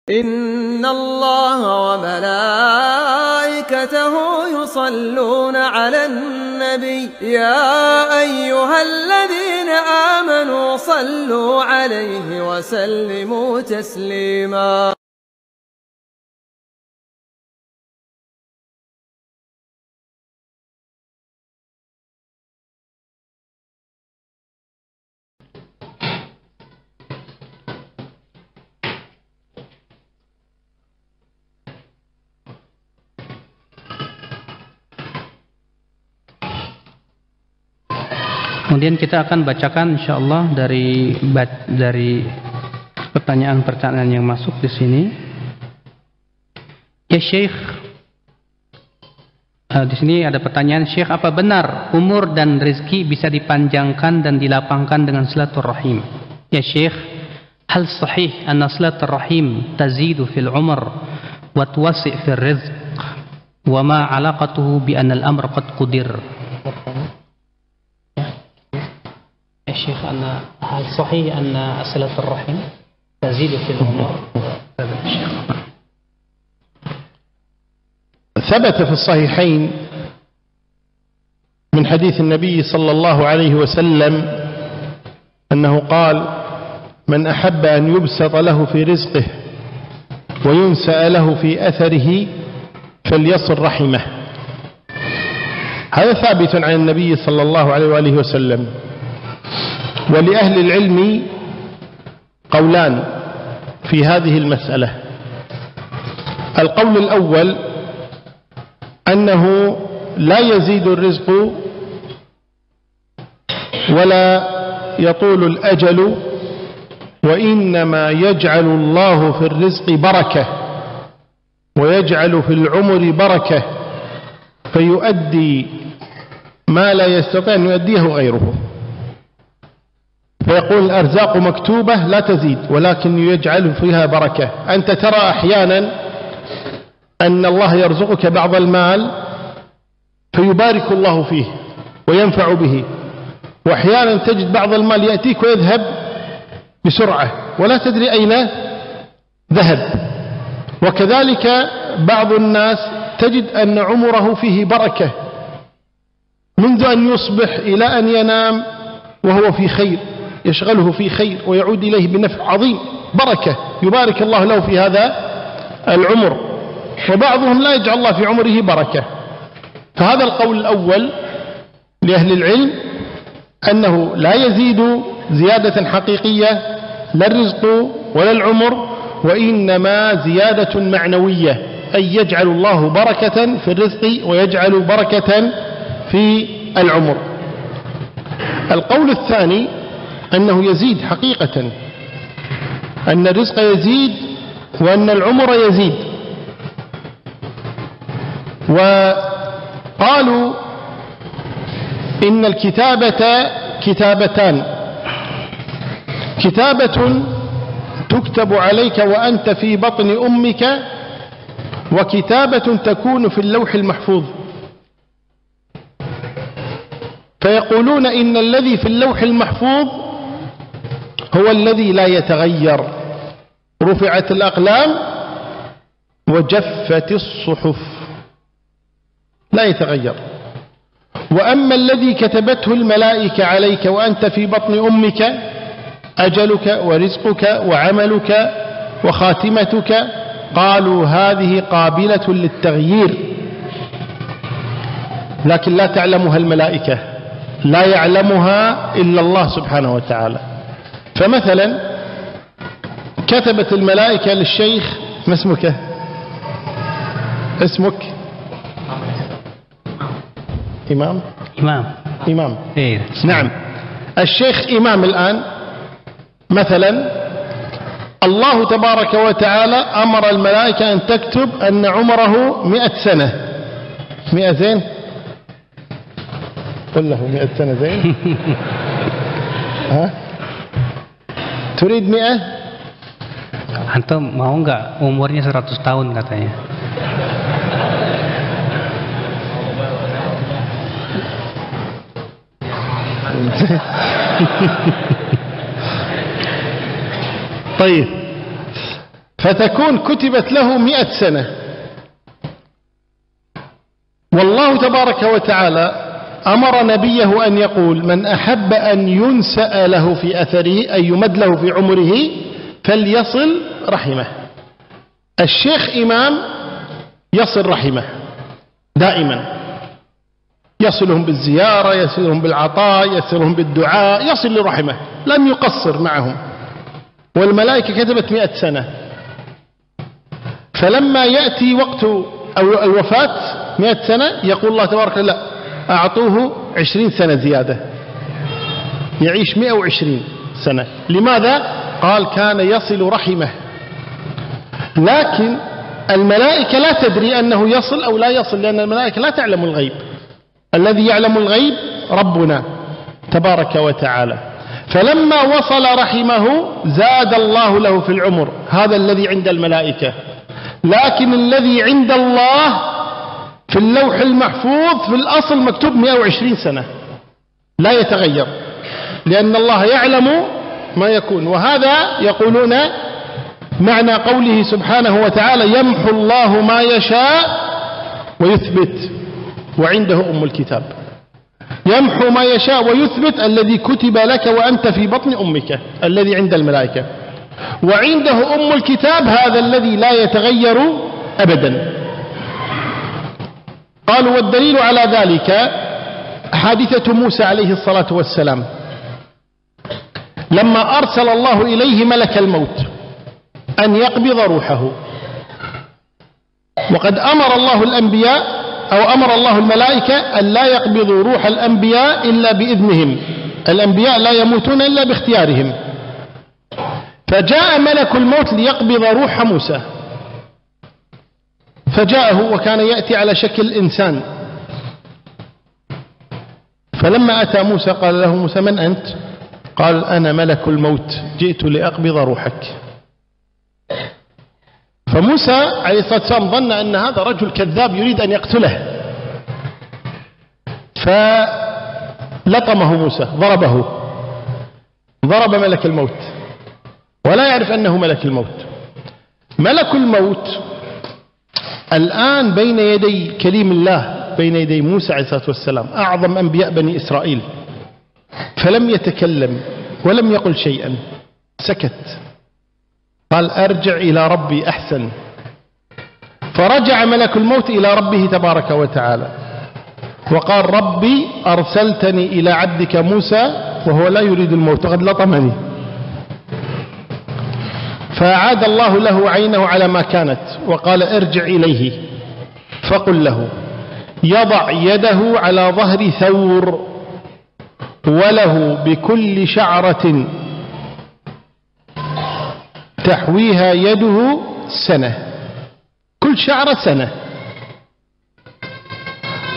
إن الله وملائكته يصلون على النبي يا أيها الذين آمنوا صلوا عليه وسلموا تسليما. Kemudian kita akan bacakan insyaallah dari pertanyaan-pertanyaan yang masuk di sini. Ya Syekh, di sini ada pertanyaan, Syekh, apa benar umur dan rezeki bisa dipanjangkan dan dilapangkan dengan silaturahim? Ya Syekh, hal sahih anna silaturahim tazidu fil umr wa tuwassi' fil rizq wa ma 'alaqatuhu bi anna al-amr qad qudir? الشيخ أن هل صحيح أن صلة الرحم تزيد في العمر؟ ثبت في الصحيحين من حديث النبي صلى الله عليه وسلم أنه قال: من أحب أن يبسط له في رزقه وينسأ له في أثره فليصل رحمه. هذا ثابت عن النبي صلى الله عليه وآله وسلم. ولأهل العلم قولان في هذه المسألة. القول الأول أنه لا يزيد الرزق ولا يطول الأجل، وإنما يجعل الله في الرزق بركة ويجعل في العمر بركة فيؤدي ما لا يستطيع أن يؤديه غيره. فيقول الأرزاق مكتوبة لا تزيد ولكن يجعل فيها بركة. أنت ترى أحيانا أن الله يرزقك بعض المال فيبارك الله فيه وينفع به، وأحيانا تجد بعض المال يأتيك ويذهب بسرعة ولا تدري أين ذهب. وكذلك بعض الناس تجد أن عمره فيه بركة منذ أن يصبح إلى أن ينام وهو في خير، يشغله في خير ويعود إليه بنفع عظيم، بركة يبارك الله له في هذا العمر. وبعضهم لا يجعل الله في عمره بركة. فهذا القول الأول لأهل العلم أنه لا يزيد زيادة حقيقية لا الرزق ولا العمر، وإنما زيادة معنوية، أي يجعل الله بركة في الرزق ويجعل بركة في العمر. القول الثاني أنه يزيد حقيقة، أن الرزق يزيد وأن العمر يزيد. وقالوا إن الكتابة كتابتان: كتابة تكتب عليك وأنت في بطن أمك، وكتابة تكون في اللوح المحفوظ. فيقولون إن الذي في اللوح المحفوظ هو الذي لا يتغير، رفعت الأقلام وجفت الصحف، لا يتغير. وأما الذي كتبته الملائكة عليك وأنت في بطن أمك، أجلك ورزقك وعملك وخاتمتك، قالوا هذه قابلة للتغيير، لكن لا تعلمها الملائكة، لا يعلمها إلا الله سبحانه وتعالى. فمثلا كتبت الملائكة للشيخ، ما اسمك؟ اسمك إمام؟ إمام. إيه. نعم. الشيخ إمام الآن مثلا الله تبارك وتعالى أمر الملائكة أن تكتب أن عمره 100 سنة. 100 زين؟ قل له 100 سنة زين؟ ها؟ تريد 100؟ Antum mau nggak umurnya 100 tahun katanya? طيب، فتكون كتبت له 100 سنة. والله تبارك وتعالى أمر نبيه أن يقول: من أحب أن ينسأ له في أثره، أن يمد له في عمره، فليصل رحمه. الشيخ إمام يصل رحمه دائما، يصلهم بالزيارة، يصلهم بالعطاء، يصلهم بالدعاء، يصل لرحمه، لم يقصر معهم. والملائكة كتبت 100 سنة. فلما يأتي وقت أو الوفاة 100 سنة يقول الله تبارك لا، أعطوه 20 سنة زيادة، يعيش 120 سنة. لماذا؟ قال: كان يصل رحمه. لكن الملائكة لا تدري أنه يصل أو لا يصل، لأن الملائكة لا تعلم الغيب. الذي يعلم الغيب ربنا تبارك وتعالى. فلما وصل رحمه زاد الله له في العمر، هذا الذي عند الملائكة. لكن الذي عند الله في اللوح المحفوظ في الأصل مكتوب 120 سنة لا يتغير، لأن الله يعلم ما يكون. وهذا يقولون معنى قوله سبحانه وتعالى: يمحو الله ما يشاء ويثبت وعنده أم الكتاب. يمحو ما يشاء ويثبت الذي كتب لك وأنت في بطن أمك، الذي عند الملائكة. وعنده أم الكتاب، هذا الذي لا يتغير أبدا. قالوا: والدليل على ذلك حادثة موسى عليه الصلاة والسلام، لما أرسل الله إليه ملك الموت أن يقبض روحه. وقد أمر الله الأنبياء أو أمر الله الملائكة أن لا يقبضوا روح الأنبياء إلا بإذنهم. الأنبياء لا يموتون إلا باختيارهم. فجاء ملك الموت ليقبض روح موسى، فجاءه وكان يأتي على شكل إنسان. فلما أتى موسى قال له موسى: من أنت؟ قال: أنا ملك الموت، جئت لأقبض روحك. فموسى عليه الصلاة والسلام ظن أن هذا رجل كذاب يريد أن يقتله، فلطمه موسى، ضرب ملك الموت، ولا يعرف أنه ملك الموت. ملك الموت الآن بين يدي كليم الله، بين يدي موسى عليه الصلاة والسلام، أعظم أنبياء بني إسرائيل، فلم يتكلم ولم يقل شيئا، سكت. قال: أرجع إلى ربي أحسن. فرجع ملك الموت إلى ربه تبارك وتعالى وقال: ربي أرسلتني إلى عبدك موسى وهو لا يريد الموت وقد لطمني. فأعاد الله له عينه على ما كانت وقال: ارجع إليه فقل له يضع يده على ظهر ثور وله بكل شعرة تحويها يده سنة، كل شعرة سنة.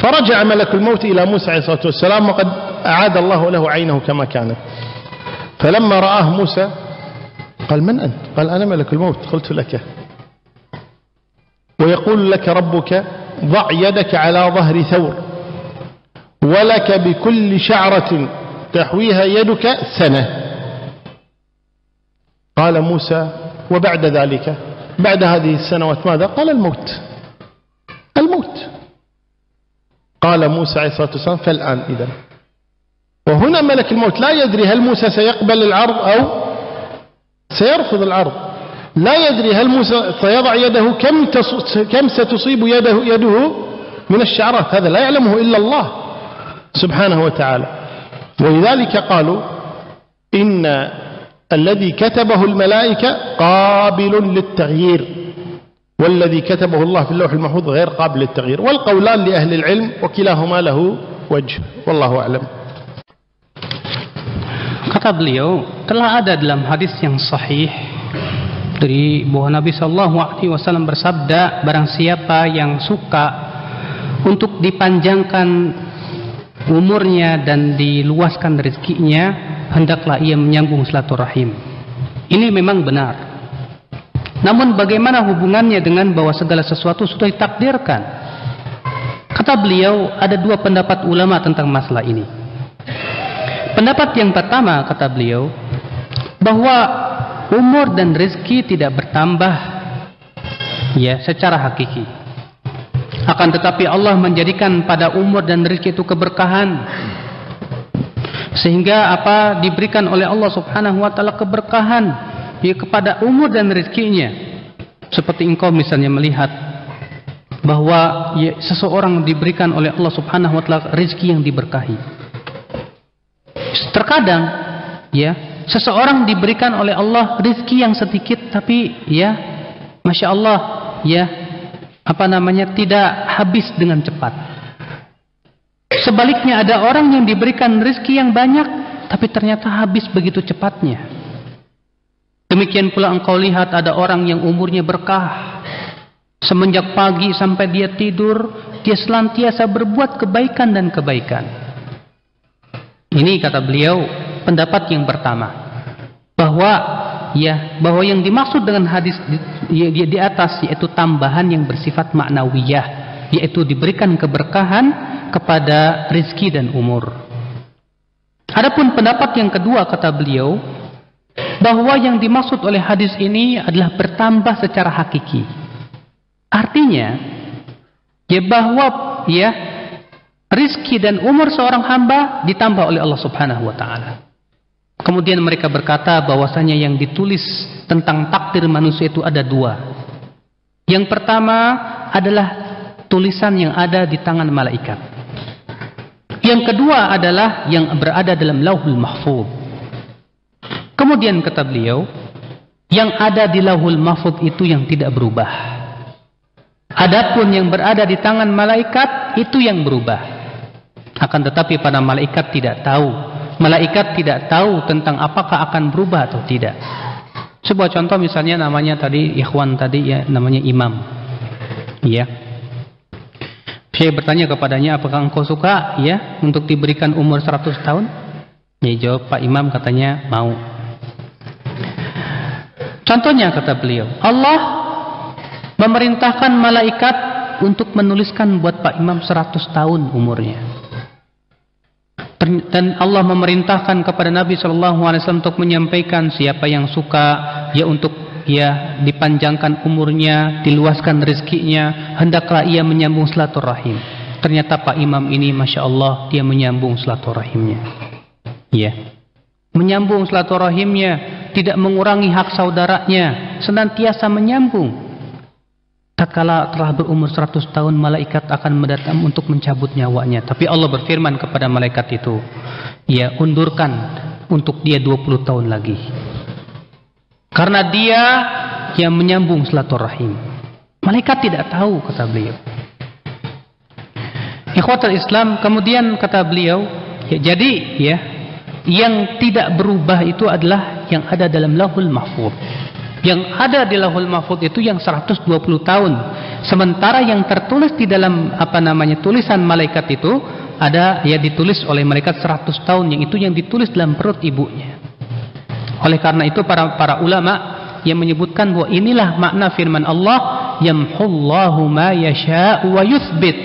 فرجع ملك الموت إلى موسى عليه الصلاة والسلام وقد أعاد الله له عينه كما كانت. فلما رآه موسى قال: من أنت؟ قال: أنا ملك الموت، قلت لك. ويقول لك ربك: ضع يدك على ظهر ثور ولك بكل شعرة تحويها يدك سنة. قال موسى: وبعد ذلك، بعد هذه السنوات ماذا؟ قال: الموت. قال موسى عليه الصلاة والسلام: فالآن إذن. وهنا ملك الموت لا يدري هل موسى سيقبل العرض أو سيرفض العرض، لا يدري هل موسى سيضع يده كم ستصيب يده من الشعرات، هذا لا يعلمه إلا الله سبحانه وتعالى. ولذلك قالوا إن الذي كتبه الملائكة قابل للتغيير، والذي كتبه الله في اللوح المحفوظ غير قابل للتغيير. والقولان لأهل العلم وكلاهما له وجه، والله أعلم. Kata beliau, telah ada dalam hadis yang sahih dari bahwa Nabi Shallallahu Alaihi Wasallam bersabda, barang siapa yang suka untuk dipanjangkan umurnya dan diluaskan rezekinya, hendaklah ia menyambung silaturahim. Ini memang benar. Namun bagaimana hubungannya dengan bahwa segala sesuatu sudah ditakdirkan? Kata beliau, ada dua pendapat ulama tentang masalah ini. Pendapat yang pertama, kata beliau, bahwa umur dan rezeki tidak bertambah ya, secara hakiki. Akan tetapi Allah menjadikan pada umur dan rezeki itu keberkahan, sehingga apa diberikan oleh Allah Subhanahu wa taala keberkahan ya kepada umur dan rezekinya. Seperti engkau misalnya melihat bahwa ya, seseorang diberikan oleh Allah Subhanahu wa taala rezeki yang diberkahi. Terkadang ya, seseorang diberikan oleh Allah rezeki yang sedikit, tapi ya, masya Allah, ya, tidak habis dengan cepat. Sebaliknya ada orang yang diberikan rezeki yang banyak, tapi ternyata habis begitu cepatnya. Demikian pula engkau lihat ada orang yang umurnya berkah, semenjak pagi sampai dia tidur, dia senantiasa berbuat kebaikan dan kebaikan. Ini kata beliau pendapat yang pertama, bahwa yang dimaksud dengan hadis di atas yaitu tambahan yang bersifat maknawiyah, yaitu diberikan keberkahan kepada rezeki dan umur. Adapun pendapat yang kedua kata beliau, bahwa yang dimaksud oleh hadis ini adalah bertambah secara hakiki. Artinya ya bahwa ya rezeki dan umur seorang hamba ditambah oleh Allah Subhanahu wa taala. Kemudian mereka berkata bahwasanya yang ditulis tentang takdir manusia itu ada dua. Yang pertama adalah tulisan yang ada di tangan malaikat. Yang kedua adalah yang berada dalam Lauhul Mahfuz. Kemudian kata beliau, yang ada di Lauhul Mahfuz itu yang tidak berubah. Adapun yang berada di tangan malaikat itu yang berubah. Akan tetapi para malaikat tidak tahu. Malaikat tidak tahu tentang apakah akan berubah atau tidak. Sebuah contoh misalnya namanya tadi ikhwan tadi ya, namanya Imam. Ya. Saya bertanya kepadanya, apakah engkau suka ya untuk diberikan umur 100 tahun? Dia jawab, Pak Imam katanya mau. Contohnya kata beliau, Allah memerintahkan malaikat untuk menuliskan buat Pak Imam 100 tahun umurnya. Dan Allah memerintahkan kepada Nabi SAW untuk menyampaikan siapa yang suka ya untuk ya dipanjangkan umurnya, diluaskan rezekinya, hendaklah ia menyambung silaturahim. Ternyata Pak Imam ini masya Allah dia menyambung silaturahimnya. Ya, menyambung silaturahimnya, tidak mengurangi hak saudaranya, senantiasa menyambung. Tatkala telah berumur 100 tahun, malaikat akan mendatang untuk mencabut nyawanya. Tapi Allah berfirman kepada malaikat itu, ya undurkan untuk dia 20 tahun lagi. Karena dia yang menyambung silaturahim. Malaikat tidak tahu kata beliau. Ikhwatul Islam, kemudian kata beliau, ya, jadi ya yang tidak berubah itu adalah yang ada dalam Lauhul Mahfuz. Yang ada di Lauhul Mahfuz itu yang 120 tahun. Sementara yang tertulis di dalam tulisan malaikat itu ada ya ditulis oleh malaikat 100 tahun, yang itu yang ditulis dalam perut ibunya. Oleh karena itu para ulama yang menyebutkan bahwa inilah makna firman Allah, yamhullahu ma yasha' wa yuthbit.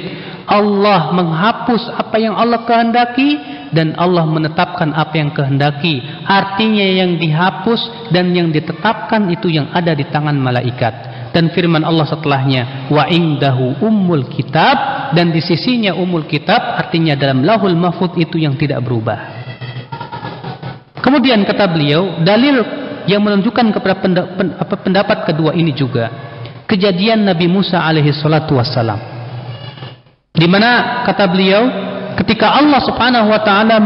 Allah menghapus apa yang Allah kehendaki dan Allah menetapkan apa yang kehendaki. Artinya yang dihapus dan yang ditetapkan itu yang ada di tangan malaikat. Dan firman Allah setelahnya, wa indahu ummul kitab, dan di sisinya ummul kitab, artinya dalam Lauhul Mahfuz itu yang tidak berubah. Kemudian kata beliau, dalil yang menunjukkan kepada pendapat kedua ini juga kejadian Nabi Musa alaihi salatu wassalam, di mana kata beliau ketika Allah Subhanahu wa taala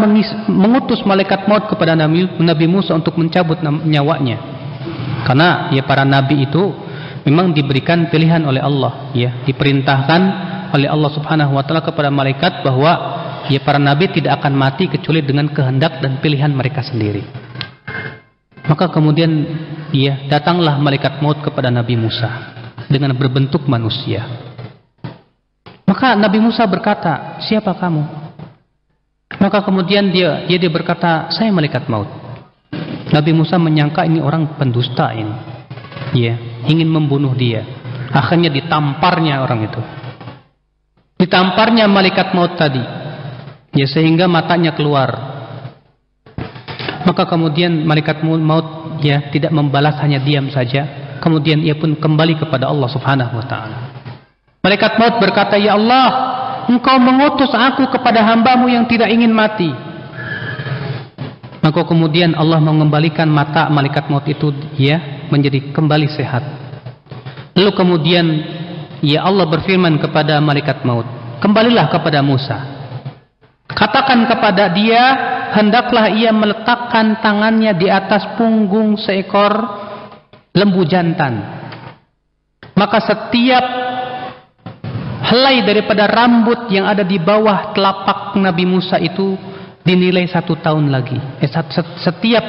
mengutus malaikat maut kepada Nabi Musa untuk mencabut nyawanya. Karena ya para nabi itu memang diberikan pilihan oleh Allah, ya, diperintahkan oleh Allah Subhanahu wa taala kepada malaikat bahwa ya para nabi tidak akan mati kecuali dengan kehendak dan pilihan mereka sendiri. Maka kemudian ya datanglah malaikat maut kepada Nabi Musa dengan berbentuk manusia. Maka Nabi Musa berkata, siapa kamu? Maka kemudian dia berkata, saya malaikat maut. Nabi Musa menyangka ini orang pendusta ini, ya, ingin membunuh dia. Akhirnya ditamparnya orang itu, ditamparnya malaikat maut tadi, ya, sehingga matanya keluar. Maka kemudian malaikat maut ya tidak membalas, hanya diam saja. kemudian ia pun kembali kepada Allah Subhanahu wa taala. Malaikat maut berkata, "Ya Allah, Engkau mengutus aku kepada hamba-Mu yang tidak ingin mati." Maka kemudian Allah mengembalikan mata malaikat maut itu menjadi kembali sehat. Lalu kemudian Allah berfirman kepada malaikat maut, "Kembalilah kepada Musa. Katakan kepada dia, hendaklah ia meletakkan tangannya di atas punggung seekor lembu jantan. Maka setiap helai daripada rambut yang ada di bawah telapak Nabi Musa itu dinilai 1 tahun lagi. Setiap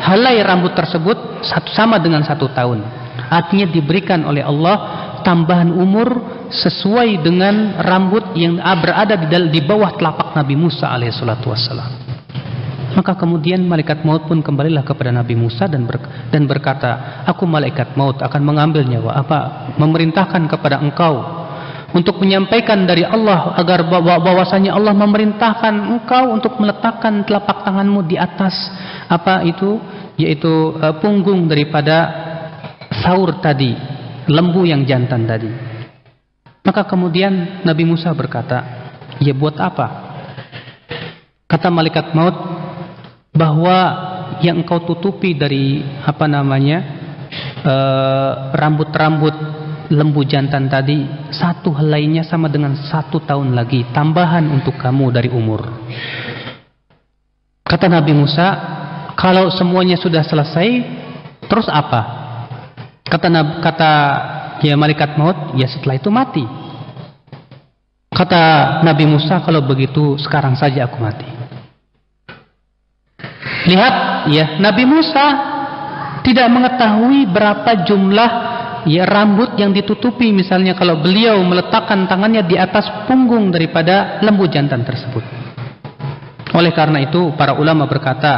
helai rambut tersebut sama dengan 1 tahun. Artinya diberikan oleh Allah tambahan umur sesuai dengan rambut yang berada di bawah telapak Nabi Musa alaihissalatu wassalam. Maka kemudian malaikat maut pun kembalilah kepada Nabi Musa dan berkata, "Aku malaikat maut akan mengambil nyawa memerintahkan kepada engkau untuk menyampaikan dari Allah agar bahwasanya Allah memerintahkan engkau untuk meletakkan telapak tanganmu di atas yaitu punggung daripada saur tadi, lembu yang jantan tadi." Maka kemudian Nabi Musa berkata, "Ya buat apa?" Kata malaikat maut, bahwa yang engkau tutupi dari rambut-rambut lembu jantan tadi, 1 helainya sama dengan 1 tahun lagi tambahan untuk kamu dari umur. Kata Nabi Musa, "Kalau semuanya sudah selesai, terus apa?" Kata malaikat maut, "Ya setelah itu mati." Kata Nabi Musa, "Kalau begitu sekarang saja aku mati." Lihat Nabi Musa tidak mengetahui berapa jumlah rambut yang ditutupi, misalnya kalau beliau meletakkan tangannya di atas punggung daripada lembu jantan tersebut. Oleh karena itu para ulama berkata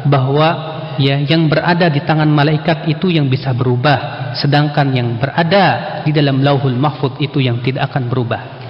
bahwa yang berada di tangan malaikat itu yang bisa berubah, sedangkan yang berada di dalam Lauhul Mahfuz itu yang tidak akan berubah.